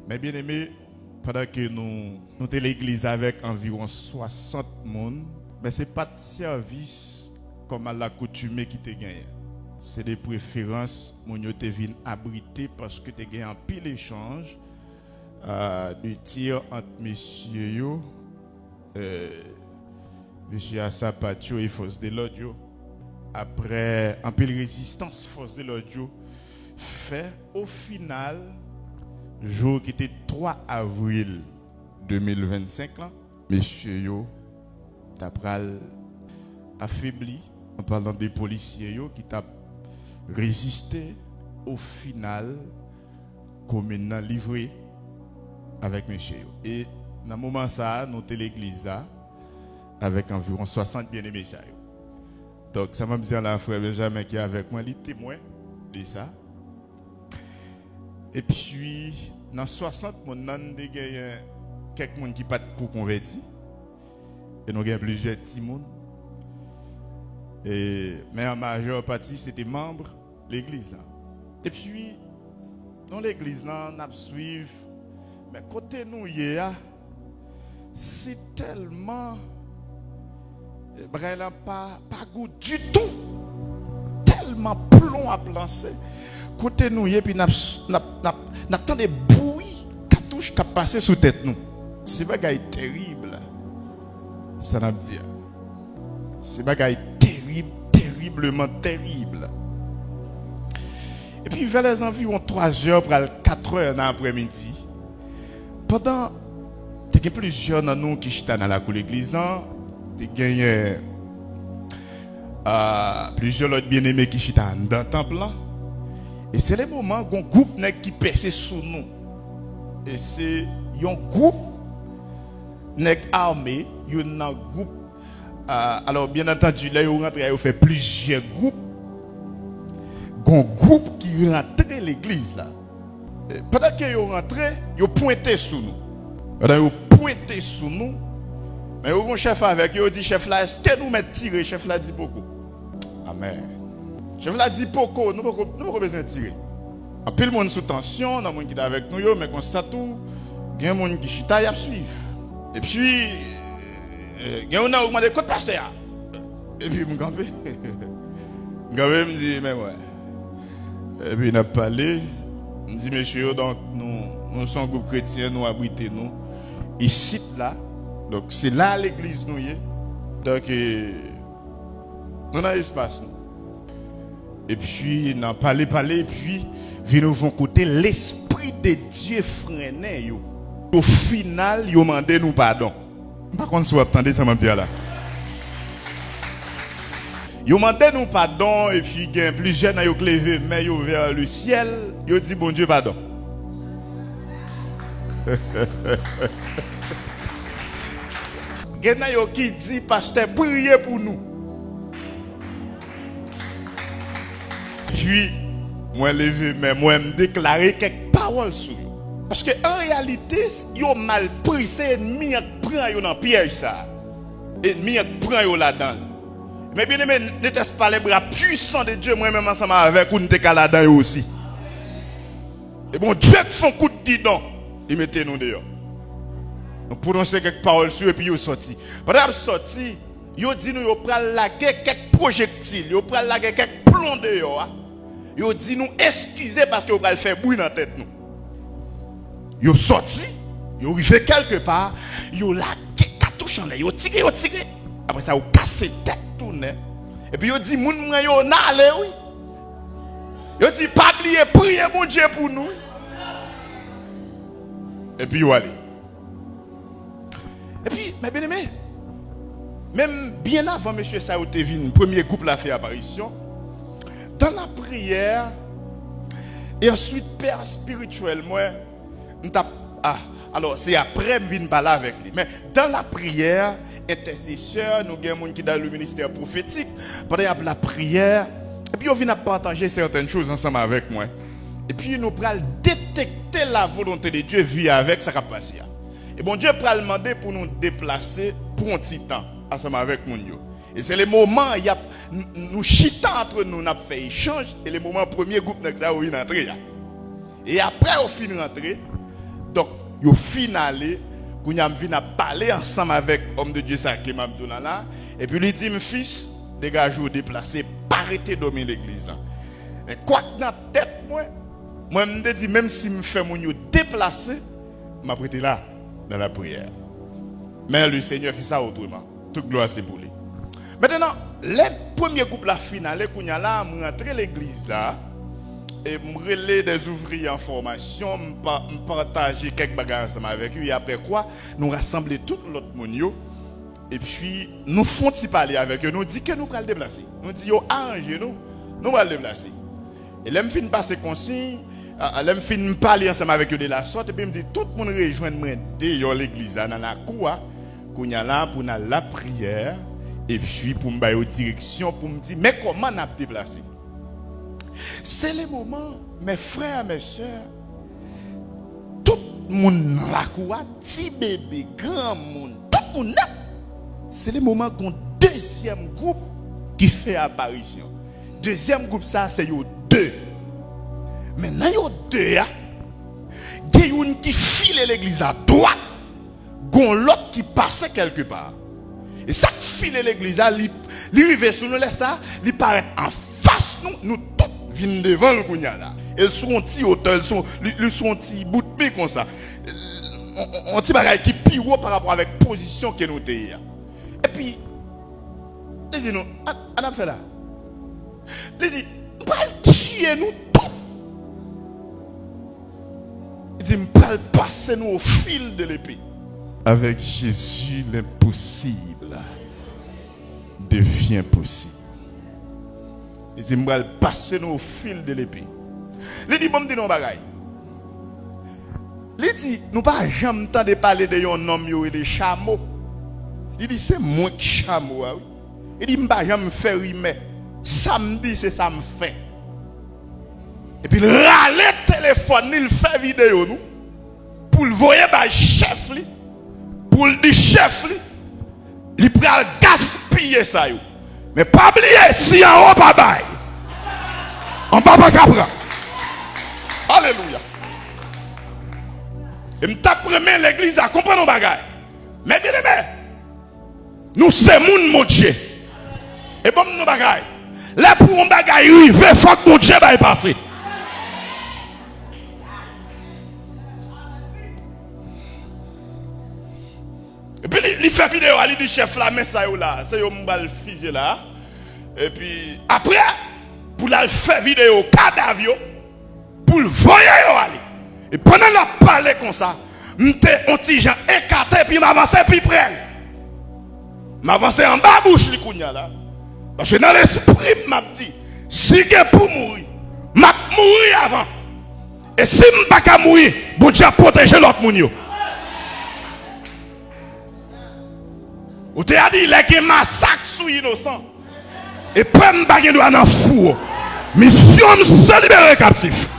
Mais bien aimé, pendant que nous sommes l'église avec environ 60 personnes, mais ce n'est pas de service comme à l'accoutumée qui te gagne. C'est des préférences que nous te viennent abriter parce que tu as gagné un pile échange de tir entre messieurs, monsieur Assapatio et Force de l'Audio. Après un pile résistance, Force de l'Audio fait au final, jour qui était 3 avril 2025, là, messieurs yo, d'après affaibli, en parlant des policiers yo, qui t'a résisté au final, comme maintenant livré avec messieurs yo. Et dans ce moment ça, nous sommes l'église là, avec environ 60 bien-aimés ça yo. Donc ça m'a dit à la frère Benjamin qui est avec moi, il est témoin de ça. Et puis, dans 60 personnes, il y a quelques qui ne sont pas convertis. Et nous avons plusieurs petits monde. Mais en majeure partie, c'était membres de l'église. Et puis, dans l'église, nous suivons. Mais côté nous, c'est tellement. Pas goût du tout. Tellement plomb à lancer. Côté nous, et puis n'attend des bruits qui passent sous tête nous. C'est bagaille terrible. Ça n'a pas dit. C'est bagaille terrible, terriblement terrible. Et puis vers les environs 3h pour 4h dans l'après-midi, pendant il y a plusieurs de nous qui sont dans la cour de l'église, il y a plusieurs autres bien-aimés qui sont dans le temple. Et c'est le moment où un groupe qui perce sous nous. Et c'est un groupe armé, un groupe. Alors bien entendu, là, ils rentrent, ils fait plusieurs groupes. Un groupe qui rentre à l'église là. Pendant qu'ils rentrent, ils pointent sur nous. Pendant qu'ils pointent sur nous, mais le chef avec eux, il dit chef là, est-ce que nous mettons tirer? Chef là dit beaucoup. Amen. Chef là dit beaucoup, nous n'avons pas besoin de tirer. En plus, le monde sous tension, il y a des gens qui sont avec nous, mais comme ça tout, il y a des gens qui sont à suivre. Et puis, il y a des gens qui ont demandé côté pasteur. Et puis, je me campé. Je me dis, mais ouais. Et puis, il a parlé. Il me dit, monsieur, donc, nous sommes un groupe chrétien, nous abritons nous. Ici, là. Donc, c'est là l'église, nous. Donc, nous avons espace, nous. Et puis, on a parlé, et puis, nous vont côté l'esprit de Dieu freiné. Au final, ils ont demandé nous pardon. Par contre, si vous attendez, ça m'a dit là. Ils ont demandé nous pardon, et puis, il y a plusieurs qui ont levé, mais ils ont vers le ciel, ils ont dit bon Dieu pardon. Il y a qui dit, pasteur, priez pour nous. Puis, moi levé, mais moi me déclarer quelques paroles sur eux. Parce que en réalité, ils ont mal pris, c'est ennemi qui prend dans le piège ça. Ennemi qui prend là-dedans. Mais bien aimé, n'était-ce pas les bras puissants de Dieu, moi-même ensemble avec vous, nous sommes là-dedans aussi. Et bon, Dieu qui font coup de guidon, il mettait nous dehors. Nous prononçons quelques paroles sur eux et puis ils sont sortis. Pendant qu'ils sont sortis, ils ont dit nous, ils prennent laguer quelques projectiles, ils prennent laguer quelques plombs dehors. Ils ont dit nous excusez parce que vous allez faire bouillir dans la tête nous. Ils ont sorti, ils ont arrivé quelque part, ils ont lagué cartouche en l'air, ils ont tiré. Après ça, ils ont cassé la tête tournée. Et puis ils ont dit moun mwen yo n'allez oui. Ils ont dit pas oublier prier mon Dieu pour nous. Et puis ils ont allé. Et puis, mes bien-aimés, même bien avant M. Saoutevin, le premier groupe l'a fait apparition, dans la prière, et ensuite, Père spirituel, moi, alors c'est après que je viens parler avec lui. Mais dans la prière, intercesseur, nous avons des gens qui sont dans le ministère prophétique, pendant la prière, et puis on vient partager certaines choses ensemble avec moi. Et puis nous allons détecter la volonté de Dieu, vivre avec ça qui passe. Et bon Dieu va demander pour nous déplacer pour un petit temps ensemble avec mon Dieu. Et c'est le moment où nous chitons entre nous, nous avons fait échange. Et le moment premier groupe où nous avons entré. Et après, au fin de rentrer, Donc, au final, quand nous avons parlé ensemble avec l'homme de Dieu, ça qui m'a dit là, et puis il dit, mon fils, dégagez-vous, déplacez, arrêtez de dormir l'église là. Mais quoi que dans la tête, moi, je me dis, même si je fais mon déplacer, je prêté là, dans la prière. Mais le Seigneur fait ça autrement. Toute gloire c'est pour lui. Maintenant, les premiers groupes la finale, quand nous avons rentré l'église là, et je relais des ouvriers en formation, je partager quelques bagages ensemble avec eux, et après quoi, nous rassembler tout l'autre monde, et puis nous font parler avec eux, nous disons que nous allons le déplacer. Nous disons, arrangez-nous, nous allons le déplacer. Et là, je finis passer consigne, là, je finis parler ensemble avec eux de la sorte, et puis je me dis, tout le monde rejoint l'église dans la cour, qu'on y a là pour la prière, et puis pour me donner direction, pour me dire, mais comment on a déplacé? C'est le moment, mes frères, mes soeurs, tout le monde dans la cour, petit bébé, grand monde, tout le monde, c'est le moment qu'on deuxième groupe qui fait apparition. Deuxième groupe, ça, c'est yo deux. Maintenant, yo deux, il y a une qui file l'église à droite, gon l'autre qui passe quelque part. Et ça qui file l'église à l'arrivée sur nous, ça, il paraît en face nous tous viennent devant le Kounia là. Ils sont en petit hôtel, ils sont en petit bout de pied comme ça. On petit bagaille qui pire par rapport avec la position que nous avons. Et puis, ils disent nous, on a fait là. Ils disent, on va tuer nous tous. Ils disent, on va passer nous au fil de l'épée. Avec Jésus, l'impossible devient possible. Ils disent, on va passer nous au fil de l'épée. Ils disent, bon, me dit non bagaille. Ils disent, nous pas jamais entendu parler de un homme et des chameaux. Il dit, c'est moi qui chameau. Il dit, je ne vais pas jamais faire rimer. Samedi, c'est ça me fait. Et puis, il râle le téléphone, il fait vidéo, nous. Pour le voir, le chef, pour le dire chef, il peut gaspiller ça. Mais pas oublier, si en haut, pas bail. En bas, pas capra. Alléluia. Et je t'apprends l'église à comprendre nos bagages. Mais bien aimé, nous sommes mon Dieu. Et bon, nous bagages. Là, pour un bagage, il faut que mon Dieu va y passer. Et puis, il fait vidéo, il dit chef là, mais ça là, c'est un bal figé là. Et puis, après, pour la faire vidéo, cadavre, pour le voyer, et pendant la parler comme ça, m'étais un petit gens écarté, puis m'avancer plus près. M'avancer en bas bouche, là. Parce que dans l'esprit, m'a dit, si je pour mourir, m'a mourir avant. Et si je ne peux pas mourir, bon Dieu a protégé l'autre monde. Ou te a dit, il y a un massacre sur innocent. Et puis, je ne peux pas dans le four. Mission, se libérer captif.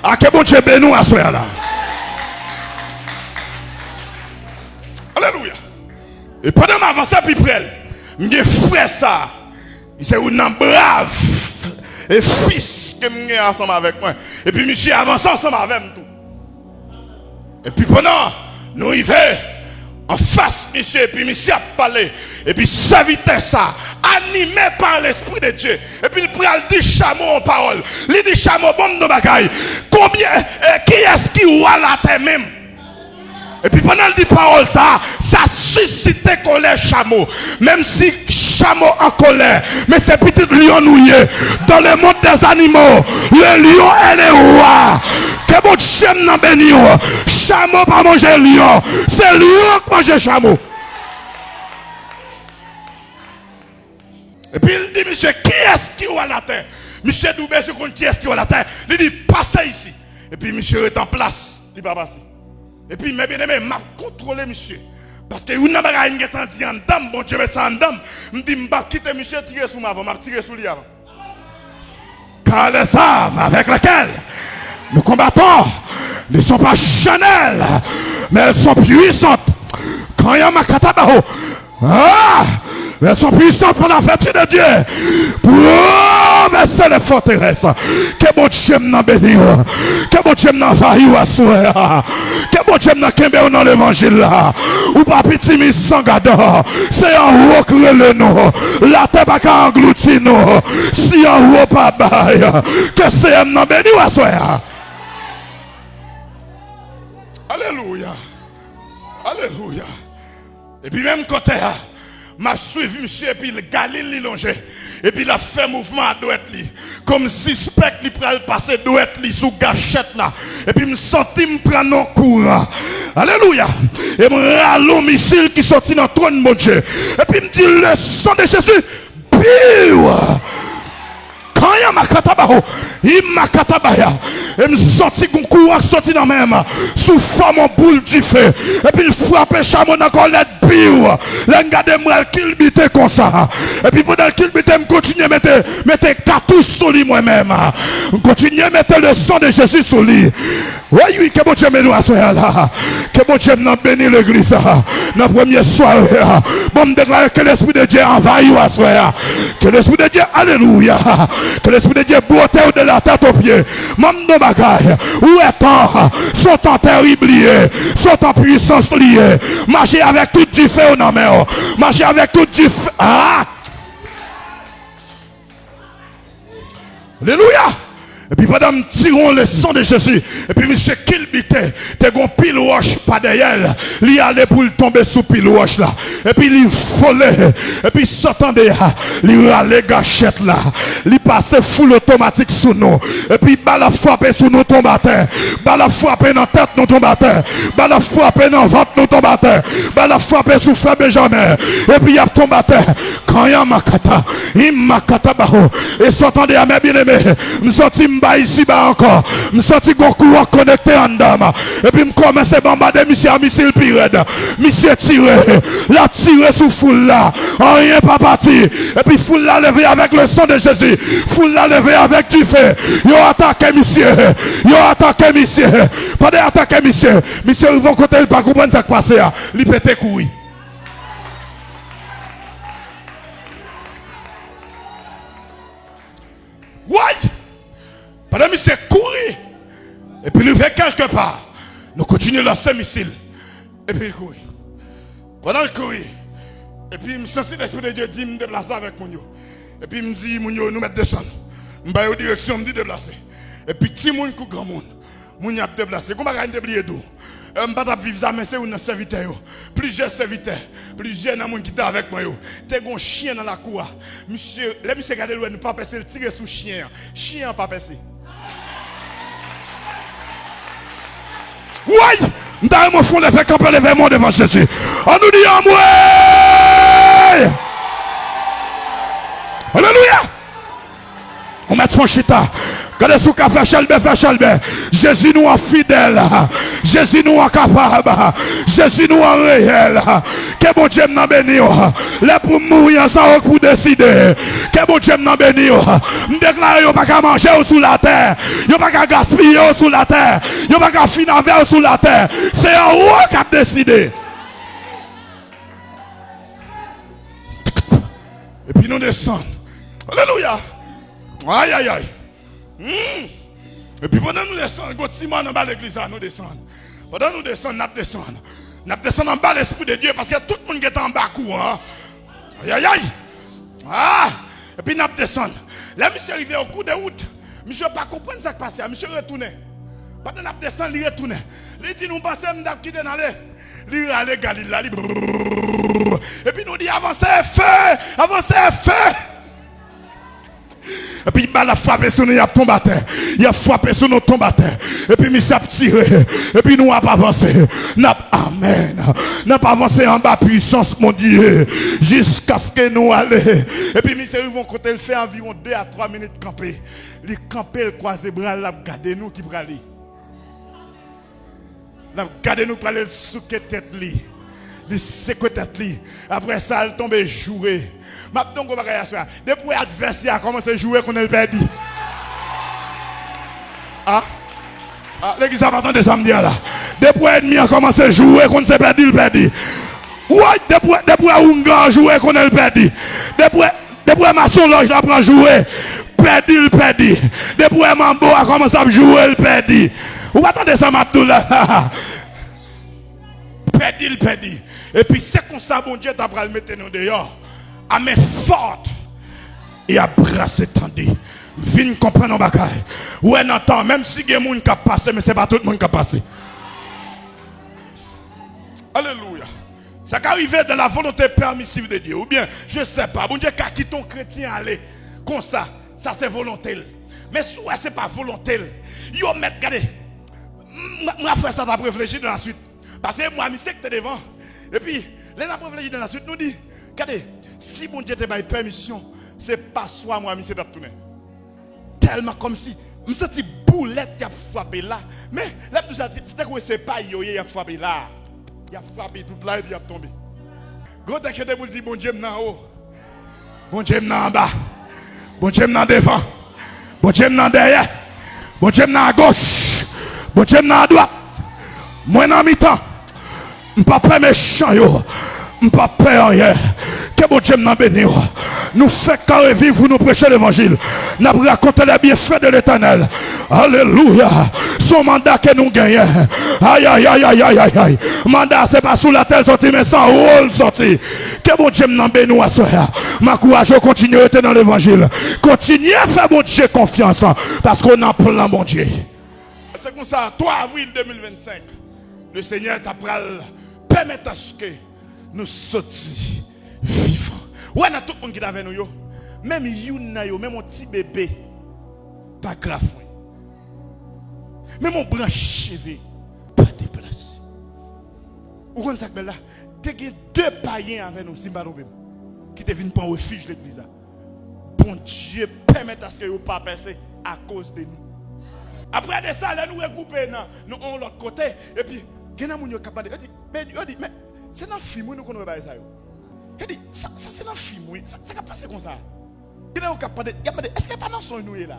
À que bon Dieu bénisse à ce là. Alléluia. Et pendant m'avancer plus près, mes frères ça, c'est un brave et fils que j'ai ensemble avec moi. Et puis monsieur avance ensemble avec moi. Et puis pendant nous y va en face monsieur, et puis monsieur a parlé. Et puis sa vitesse ça, animé par l'esprit de Dieu. Et puis il prend le chameau en parole. Il dit chameau bon de bagaille. Combien qui est-ce qui voit la terre même? Et puis pendant le dit parole ça suscitait colère chameau. Même si chameau en colère, mais c'est petit lion nouillé. Dans le monde des animaux, le lion est le roi. Que bon Dieu n'a béni. Chameau pas manger lion. C'est lion qui mange chameau. Et puis il dit, monsieur, qui est-ce qui voit la terre? Monsieur Doubé, qui est-ce qui voit la terre? Il dit, passez ici. Et puis monsieur est en place. Il va passer. Et puis, mes bien-aimés, m'a contrôlé, monsieur. Parce que vous n'avez pas dit en dame, bon Dieu, c'est en dame. Je me dis, je vais quitter monsieur, tirer sous ma voix, je vais tirer sous lui avant. Car les armes avec lesquelles nous combattons ne sont pas charnelles, mais elles sont puissantes. Quand il y a ma katabao, Mais sont puissants pour la vertu de Dieu. Pour renverser les forteresses. Que bon Dieu m'en bénisse. Que bon Dieu m'en vaille ou assoir. Que bon Dieu m'en kembe dans l'évangile là. Ou pas petit mis sans gadon. C'est en haut que le nom. La terre pas qu'à engloutir nous. Si en haut pas bail. Que c'est m'en bénisse ou assoir. Alléluia. Alléluia. Et puis même côté m'a suivi monsieur et puis le Galil li longé et puis il a fait mouvement à droite li comme si spectre li pral passer droite li sous gâchette là et puis me senti me prendre en courant. Alléluia. Et me rallo missile qui sorti dans trône mon Dieu et puis me dit le sang de Jésus piou. Quand il y a ma katabaho, il m'a katabaya. Et me senti qu'on courant sorti dans même sous forme en boule du feu. Et puis il frappe chameau dans colette piou. L'engade moi qu'il bite comme ça. Et puis pendant qu'il bite me continue mettre cartouche sur lui moi-même. Continue mettre le sang de Jésus sur lui. Oui, que bon Dieu me nous assoya là. Que bon Dieu nous bénisse l'église. Dans la première soirée. Bon me déclare que l'esprit de Dieu envahit ou assoya. Que l'esprit de Dieu, alléluia. Que l'esprit de Dieu beauté de la tête aux pieds. Même nos bagailles. Où est-on? Sont en terrible liés. Sont en puissance liés. Marchez avec tout du feu au nom. Marchez avec tout du feu. Ah! Alléluia! Et puis pendant que tirons le sang de Jésus, et puis monsieur Kilbité, t'es gon pile roche pas derrière, il allait pour tomber sous pile roche là. Et puis il volait, et puis s'entendait, il allait gâchette là, il passait full automatique sous nous. Et puis balle frappé sous nous tombateur, balle frappé dans tête nous tombateur, balle frappé dans ventre nous tombateur, balle frappé sous frère Benjamin. Et puis il y a tombateur, quand il y a makata, il makata baho, et s'entendait à mes bien-aimés, me senti ici bas encore, me senti qu'on courant connecté en dame, et puis me commence à bombarder monsieur à missile pirate, monsieur tiré, la tiré sous foule là, en rien pas parti, et puis foule là levé avec le sang de Jésus, foule là levé avec du feu, yo attaqué monsieur, pendant attaqué monsieur, ils vont côté il pas comprendre ça qui passe là, il pète couille. Ouais! Pendant que monsieur courir, et puis il fait quelque part, nous continuons à lancer missile. Et puis il courit. Pendant qu'il courit, et puis je sens l'esprit de Dieu dit me déplacer avec mon yo. Et puis il me dit, mon yo, nous mettre descendre. Je vais en direction, me dit déplacer. Et puis petit monde ou grand monde, mon yo a déplacé. Comment on déplier d'eau? Je ne vais pas vivre ça, mais c'est un serviteur. Plusieurs serviteurs, plusieurs gens qui étaient avec moi. Tu as un chien dans la cour. Monsieur, les monsieur regardez le ne pas passer, le tirer sous chien. Chien pas passer. Oui, dans mon fond, les fait camper les vermons devant Jésus. On nous dit en moi. Alléluia. On met son chita. Quand sous café chalbé. Jésus nous est fidèle. Jésus nous est capable. Jésus nous est réel. Que bon Dieu nous bénisse. Là pour mourir ça pour décider. Que bon Dieu nous bénisse. Me déclare yo pas qu'à manger sous la terre. Yo pas qu'à gaspiller sous la terre. Yo pas qu'à financer sous la terre. C'est en haut qui a décidé. Et puis nous descendons. Alléluia. Aïe aïe aïe. Et puis pendant nous descendons, quand Simon en bas l'église, nous descendons. Pendant nous descendons, nous descendons. Nous descendons en bas l'esprit de Dieu parce que tout le monde qui est en bas courant. Aïe aïe aïe. Ah. Et puis nous descendons. Là, monsieur arrivé au coup de route. Monsieur pas comprendre ce qui passe. Monsieur retourné. Pendant nous descendons, il retourne. Il dit nous passons, nous avons quitté dans l'air. Il allait Galilée. Et puis nous dit avancez, feu. Avancez, feu. Et puis il a frappé sur nous, il a tombé à terre. Il a frappé sur nous, tombé à terre. Et puis il a tiré. Et puis nous avons avancé. Amen. Nous avons avancé en bas puissance, mon Dieu. Jusqu'à ce que nous allions. Et puis nous arrivons côté, il fait environ 2 à 3 minutes camper. Il camper, le croisé bras, il a gardé nous qui bralé. Il a gardé nous pour aller sous la tête. Il s'est tête. Après ça, il tombe jouer. Depuis l'adversaire a commencé à jouer qu'on a perdu. L'église a entendu ça me dire là. Depuis l'ennemi a commencé à jouer qu'on s'est perdu, il perdu. Ouais, depuis un grand joueur qu'on a perdu. Depuis maçon loge là prend jouer. Perdu le perdu. Depuis Mambo a commencé à jouer le perdu. Vous attendez ça Mabdou là. Perdu le perdu. Et puis c'est comme ça bon Dieu t'a pral mettre nous dehors. À main forte. Et à bras étendus. Viens comprendre nos bagailles. Ouais, n'entend même si il y a des gens qui passent, mais ce n'est pas tout le monde qui passe. Alléluia. Ça qui arrive de la volonté permissive de Dieu. Ou bien, je ne sais pas. Bon Dieu, quand qui ton chrétien aller comme ça c'est volonté. Mais soit ce n'est pas volonté. Yo met, regardez. Moi, frère, ça t'a réfléchi dans la suite. Parce que moi, mystère que tu es devant. Et puis, les gens réfléchi dans la suite nous dit, regardez, si bon Dieu te donne permission, c'est pas soit moi, monsieur, d'ap tourner. Tellement comme si, je me sens boulette qui a frappé là. Mais là, c'était quoi, c'est pas yo, il a frappé là. Il a frappé tout là et puis il a tombé. Gros texte de vous dire, bon Dieu, en haut. Bon Dieu, en bas. Bon Dieu, en devant. Bon Dieu, en derrière. Bon Dieu, à gauche. Bon Dieu, à droite. Moi, en mi-temps. Je ne suis pas méchant, yo. Je ne suis pas peur rien. Que bon Dieu nous bénisse. Nous fait carré vivre pour nous prêcher l'évangile. Nous raconter les bienfaits de l'éternel. Alléluia. Son mandat que nous gagnons. Aïe, aïe, aïe, aïe, aïe, aïe, aïe. Mandat, c'est pas sous la tête sorti, mais sans rôle sorti. Que bon Dieu nous bénisse à soi. Ma courage, continue à être dans l'évangile. Continuez à faire bon Dieu confiance. Parce qu'on a plein bon Dieu. C'est comme ça, 3 avril 2025. Le Seigneur t'a permettre à ce que nous sortions vivants. Ouais, n'a tout le monde qui est avec nous. Même Yuna, même mon petit bébé, pas grave. Même mon branche cheveux, pas déplacé. Vous connaissez ça là? Tu as 2 païens avec nous, qui te viennent pour refuge l'église. Bon Dieu, permettre à ce que vous ne pas passer à cause de nous. Après de ça, nous regrouper, nous on l'autre côté. Et puis, il y a des gens qui dit, mais c'est dans le film où nous connaissons ça. Il dit, ça c'est dans le film, ça va passer comme ça. Il y a des gens qui disent, est-ce qu'il n'y a pas dans son nous là?